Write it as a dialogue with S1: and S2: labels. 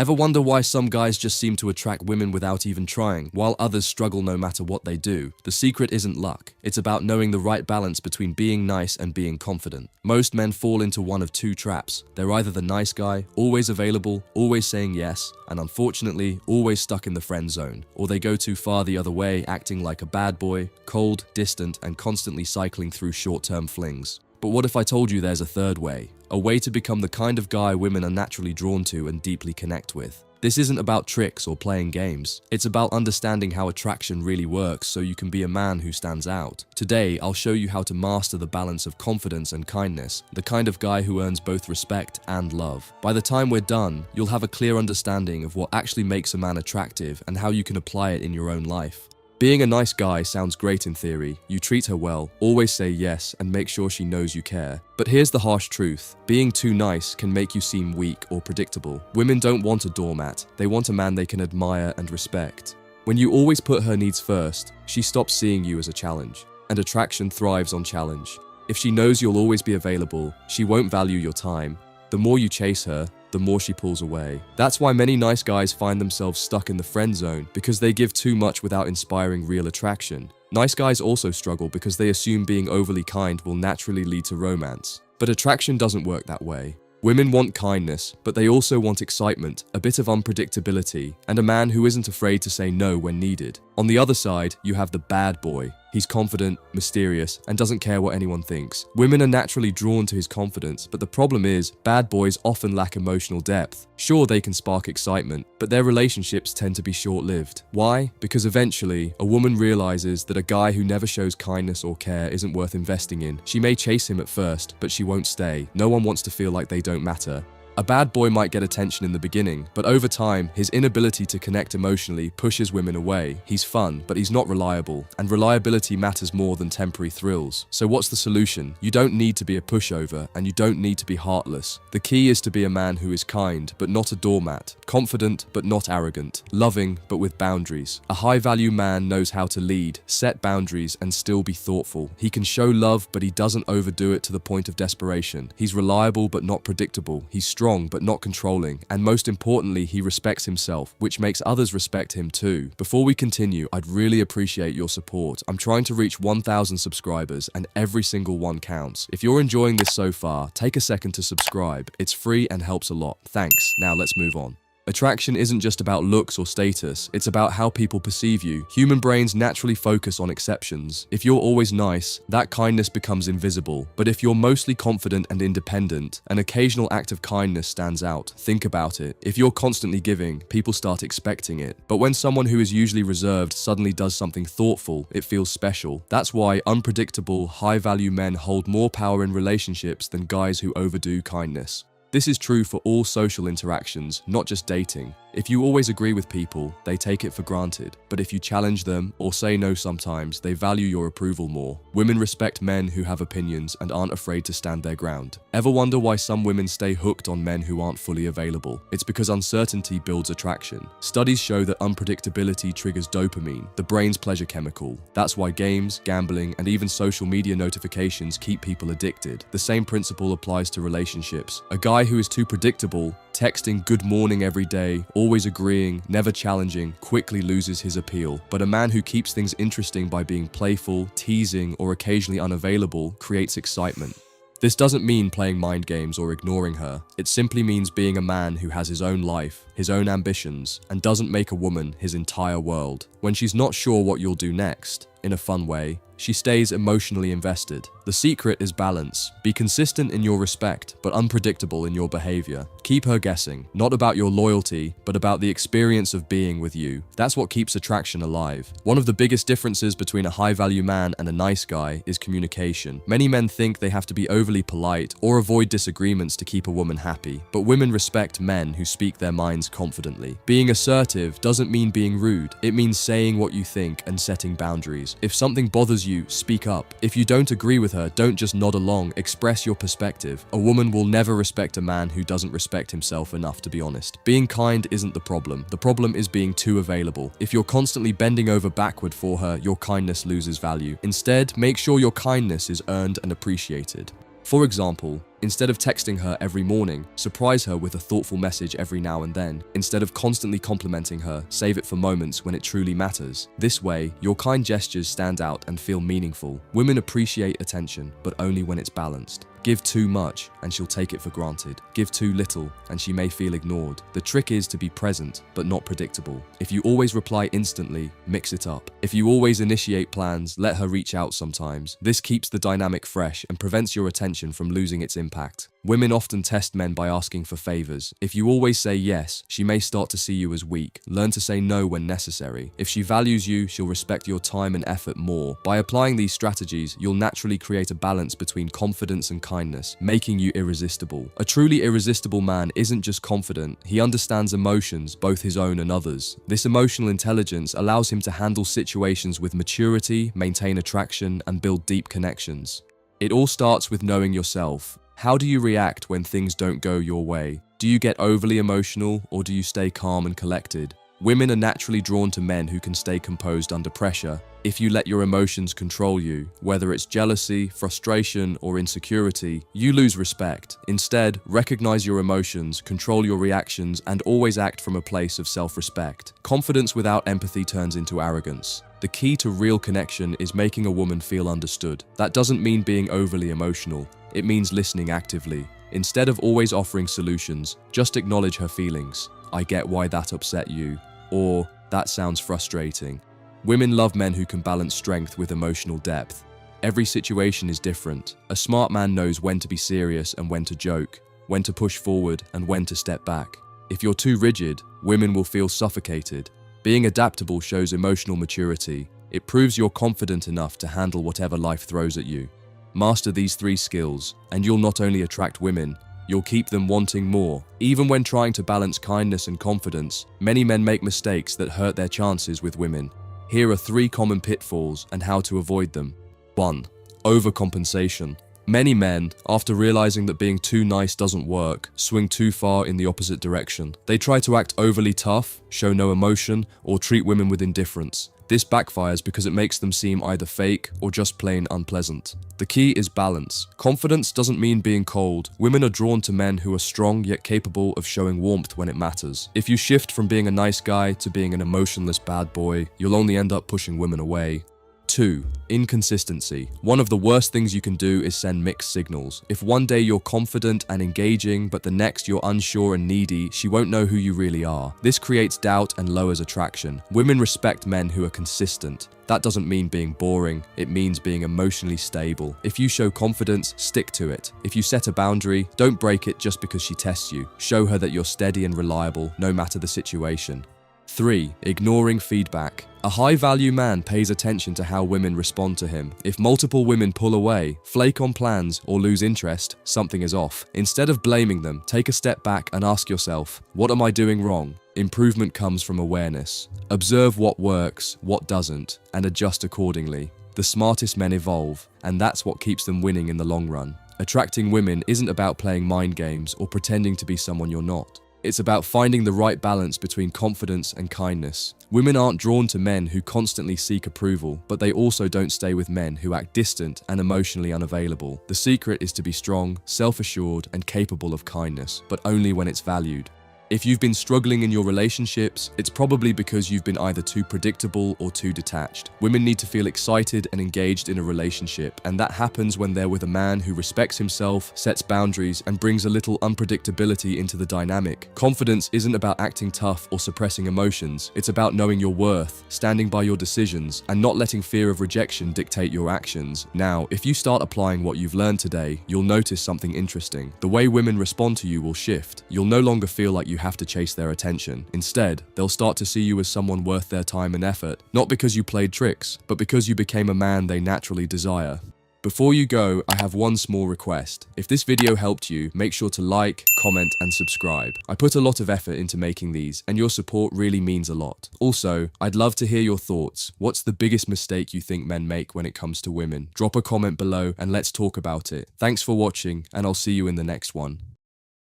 S1: Ever wonder why some guys just seem to attract women without even trying, while others struggle no matter what they do? The secret isn't luck. It's about knowing the right balance between being nice and being confident. Most men fall into one of two traps. They're either the nice guy, always available, always saying yes, and unfortunately, always stuck in the friend zone. Or they go too far the other way, acting like a bad boy, cold, distant, and constantly cycling through short-term flings. But what if I told you there's a third way? A way to become the kind of guy women are naturally drawn to and deeply connect with. This isn't about tricks or playing games. It's about understanding how attraction really works so you can be a man who stands out. Today, I'll show you how to master the balance of confidence and kindness, the kind of guy who earns both respect and love. By the time we're done, you'll have a clear understanding of what actually makes a man attractive and how you can apply it in your own life. Being a nice guy sounds great in theory. You treat her well, always say yes, and make sure she knows you care. But here's the harsh truth. Being too nice can make you seem weak or predictable. Women don't want a doormat. They want a man they can admire and respect. When you always put her needs first, she stops seeing you as a challenge. And attraction thrives on challenge. If she knows you'll always be available, she won't value your time. The more you chase her, the more she pulls away. That's why many nice guys find themselves stuck in the friend zone, because they give too much without inspiring real attraction. Nice guys also struggle because they assume being overly kind will naturally lead to romance. But attraction doesn't work that way. Women want kindness, but they also want excitement, a bit of unpredictability, and a man who isn't afraid to say no when needed. On the other side, you have the bad boy. He's confident, mysterious, and doesn't care what anyone thinks. Women are naturally drawn to his confidence, but the problem is, bad boys often lack emotional depth. Sure, they can spark excitement, but their relationships tend to be short-lived. Why? Because eventually, a woman realizes that a guy who never shows kindness or care isn't worth investing in. She may chase him at first, but she won't stay. No one wants to feel like they don't matter. A bad boy might get attention in the beginning, but over time, his inability to connect emotionally pushes women away. He's fun, but he's not reliable, and reliability matters more than temporary thrills. So what's the solution? You don't need to be a pushover, and you don't need to be heartless. The key is to be a man who is kind, but not a doormat, confident, but not arrogant, loving, but with boundaries. A high-value man knows how to lead, set boundaries, and still be thoughtful. He can show love, but he doesn't overdo it to the point of desperation. He's reliable, but not predictable. He's strong, but not controlling, and most importantly, he respects himself, which makes others respect him too. Before we continue, I'd really appreciate your support. I'm trying to reach 1,000 subscribers, and every single one counts. If you're enjoying this so far, take a second to subscribe. It's free and helps a lot. Thanks. Now let's move on. Attraction isn't just about looks or status, it's about how people perceive you. Human brains naturally focus on exceptions. If you're always nice, that kindness becomes invisible. But if you're mostly confident and independent, an occasional act of kindness stands out. Think about it. If you're constantly giving, people start expecting it. But when someone who is usually reserved suddenly does something thoughtful, it feels special. That's why unpredictable, high-value men hold more power in relationships than guys who overdo kindness. This is true for all social interactions, not just dating. If you always agree with people, they take it for granted. But if you challenge them or say no sometimes, they value your approval more. Women respect men who have opinions and aren't afraid to stand their ground. Ever wonder why some women stay hooked on men who aren't fully available? It's because uncertainty builds attraction. Studies show that unpredictability triggers dopamine, the brain's pleasure chemical. That's why games, gambling, and even social media notifications keep people addicted. The same principle applies to relationships. A guy who is too predictable, texting good morning every day, always agreeing, never challenging, quickly loses his appeal. But a man who keeps things interesting by being playful, teasing, or occasionally unavailable creates excitement. This doesn't mean playing mind games or ignoring her. It simply means being a man who has his own life, his own ambitions, and doesn't make a woman his entire world. When she's not sure what you'll do next, in a fun way, she stays emotionally invested. The secret is balance. Be consistent in your respect, but unpredictable in your behavior. Keep her guessing, not about your loyalty, but about the experience of being with you. That's what keeps attraction alive. One of the biggest differences between a high-value man and a nice guy is communication. Many men think they have to be overly polite or avoid disagreements to keep a woman happy, but women respect men who speak their minds confidently. Being assertive doesn't mean being rude. It means saying what you think and setting boundaries. If something bothers you, speak up. If you don't agree with her, don't just nod along, express your perspective. A woman will never respect a man who doesn't respect himself enough, to be honest. Being kind isn't the problem. The problem is being too available. If you're constantly bending over backward for her, your kindness loses value. Instead, make sure your kindness is earned and appreciated. For example, Instead of texting her every morning, surprise her with a thoughtful message every now and then. Instead of constantly complimenting her, save it for moments when it truly matters. This way, your kind gestures stand out and feel meaningful. Women appreciate attention, but only when it's balanced. Give too much, and she'll take it for granted. Give too little, and she may feel ignored. The trick is to be present, but not predictable. If you always reply instantly, mix it up. If you always initiate plans, let her reach out sometimes. This keeps the dynamic fresh and prevents your attention from losing its impact. Women often test men by asking for favors. If you always say yes, she may start to see you as weak. Learn to say no when necessary. If she values you, she'll respect your time and effort more. By applying these strategies, you'll naturally create a balance between confidence and kindness, making you irresistible. A truly irresistible man isn't just confident, he understands emotions, both his own and others. This emotional intelligence allows him to handle situations with maturity, maintain attraction, and build deep connections. It all starts with knowing yourself. How do you react when things don't go your way? Do you get overly emotional, or do you stay calm and collected? Women are naturally drawn to men who can stay composed under pressure. If you let your emotions control you, whether it's jealousy, frustration, or insecurity, you lose respect. Instead, recognize your emotions, control your reactions, and always act from a place of self-respect. Confidence without empathy turns into arrogance. The key to real connection is making a woman feel understood. That doesn't mean being overly emotional. It means listening actively. Instead of always offering solutions, just acknowledge her feelings. I get why that upset you. Or, that sounds frustrating. Women love men who can balance strength with emotional depth. Every situation is different. A smart man knows when to be serious and when to joke, when to push forward and when to step back. If you're too rigid, women will feel suffocated. Being adaptable shows emotional maturity. It proves you're confident enough to handle whatever life throws at you. Master these 3 skills, and you'll not only attract women, you'll keep them wanting more. Even when trying to balance kindness and confidence, many men make mistakes that hurt their chances with women. Here are 3 common pitfalls and how to avoid them. 1. Overcompensation. Many men, after realizing that being too nice doesn't work, swing too far in the opposite direction. They try to act overly tough, show no emotion, or treat women with indifference. This backfires because it makes them seem either fake or just plain unpleasant. The key is balance. Confidence doesn't mean being cold. Women are drawn to men who are strong yet capable of showing warmth when it matters. If you shift from being a nice guy to being an emotionless bad boy, you'll only end up pushing women away. 2. Inconsistency. One of the worst things you can do is send mixed signals. If one day you're confident and engaging, but the next you're unsure and needy, she won't know who you really are. This creates doubt and lowers attraction. Women respect men who are consistent. That doesn't mean being boring, it means being emotionally stable. If you show confidence, stick to it. If you set a boundary, don't break it just because she tests you. Show her that you're steady and reliable, no matter the situation. 3. Ignoring feedback. A high-value man pays attention to how women respond to him. If multiple women pull away, flake on plans, or lose interest, something is off. Instead of blaming them, take a step back and ask yourself, what am I doing wrong? Improvement comes from awareness. Observe what works, what doesn't, and adjust accordingly. The smartest men evolve, and that's what keeps them winning in the long run. Attracting women isn't about playing mind games or pretending to be someone you're not. It's about finding the right balance between confidence and kindness. Women aren't drawn to men who constantly seek approval, but they also don't stay with men who act distant and emotionally unavailable. The secret is to be strong, self-assured, and capable of kindness, but only when it's valued. If you've been struggling in your relationships, it's probably because you've been either too predictable or too detached. Women need to feel excited and engaged in a relationship, and that happens when they're with a man who respects himself, sets boundaries, and brings a little unpredictability into the dynamic. Confidence isn't about acting tough or suppressing emotions. It's about knowing your worth, standing by your decisions, and not letting fear of rejection dictate your actions. Now, if you start applying what you've learned today, you'll notice something interesting. The way women respond to you will shift. You'll no longer feel like you have to chase their attention. Instead, they'll start to see you as someone worth their time and effort, not because you played tricks, but because you became a man they naturally desire. Before you go, I have one small request. If this video helped you, make sure to like, comment, and subscribe. I put a lot of effort into making these, and your support really means a lot. Also, I'd love to hear your thoughts. What's the biggest mistake you think men make when it comes to women? Drop a comment below and let's talk about it. Thanks for watching, and I'll see you in the next one.